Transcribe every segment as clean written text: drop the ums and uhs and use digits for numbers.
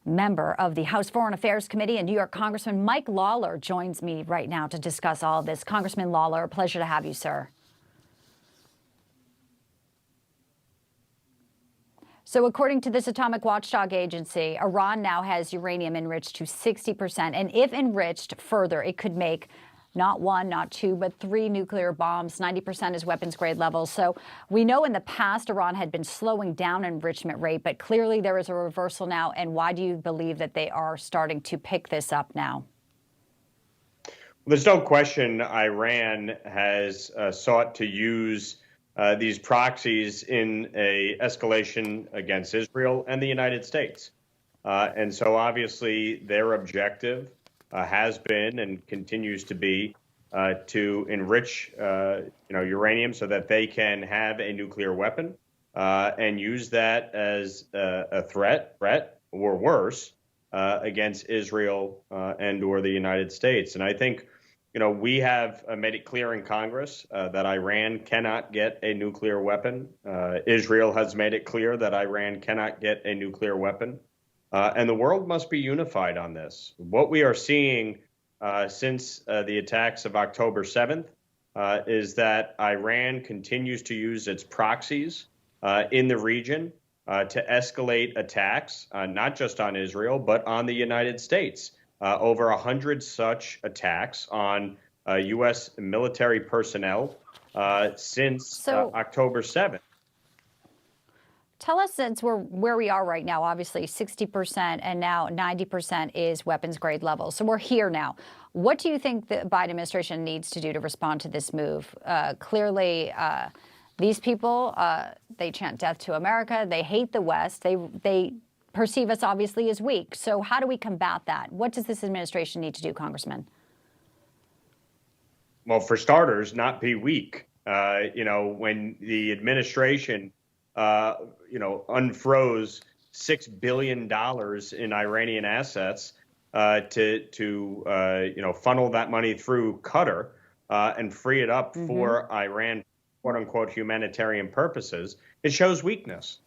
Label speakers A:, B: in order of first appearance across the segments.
A: Member of the House Foreign Affairs Committee and New York Congressman Mike Lawler joins me right now to discuss all of this. Congressman Lawler, a pleasure to have you, sir. So according to this atomic watchdog agency, Iran now has uranium enriched to 60%. And if enriched further, it could make not one, not two, but three nuclear bombs. 90% is weapons grade levels. So we know in the past Iran had been slowing down enrichment rate, but clearly there is a reversal now. And why do you believe that they are starting to pick this up now?
B: There's no question Iran has sought to use these proxies in a escalation against Israel and the United States. And so obviously their objective has been and continues to be to enrich uranium so that they can have a nuclear weapon and use that as a threat or worse against Israel and or the United States. And I think we have made it clear in Congress that Iran cannot get a nuclear weapon. Israel has made it clear that Iran cannot get a nuclear weapon. And the world must be unified on this. What we are seeing since the attacks of October 7th is that Iran continues to use its proxies in the region to escalate attacks, not just on Israel, but on the United States. Over 100 such attacks on U.S. military personnel since October 7th.
A: Tell us, since we're where we are right now, obviously 60% and now 90% is weapons grade level. So we're here now. What do you think the Biden administration needs to do to respond to this move? Clearly, these people, they chant death to America. They hate the West. They perceive us obviously as weak. So how do we combat that? What does this administration need to do, Congressman?
B: Well, for starters, not be weak. When the administration unfroze $6 billion in Iranian assets to funnel that money through Qatar and free it up for Iran, quote unquote, humanitarian purposes, it shows weakness.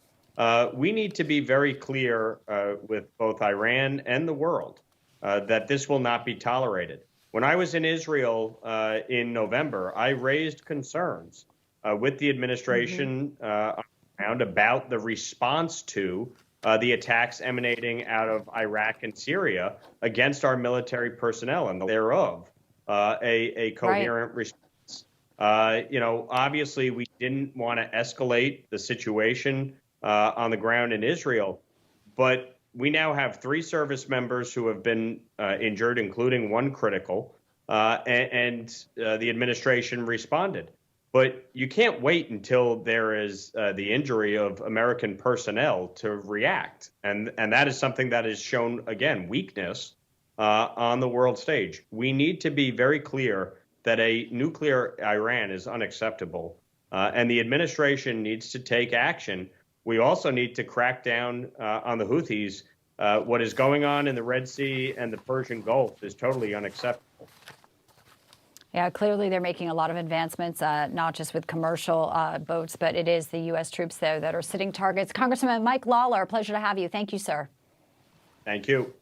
B: We need to be very clear with both Iran and the world that this will not be tolerated. When I was in Israel in November, I raised concerns with the administration about the response to the attacks emanating out of Iraq and Syria against our military personnel and thereof a coherent response. Obviously, we didn't want to escalate the situation on the ground in Israel, but we now have 3 service members who have been injured, including 1 critical, and the administration responded. But you can't wait until there is the injury of American personnel to react. And that is something that has shown, again, weakness on the world stage. We need to be very clear that a nuclear Iran is unacceptable, and the administration needs to take action. We also need to crack down on the Houthis. What is going on in the Red Sea and the Persian Gulf is totally unacceptable.
A: Yeah, clearly they're making a lot of advancements, not just with commercial boats, but it is the U.S. troops there that are sitting targets. Congressman Mike Lawler, a pleasure to have you. Thank you, sir.
B: Thank you.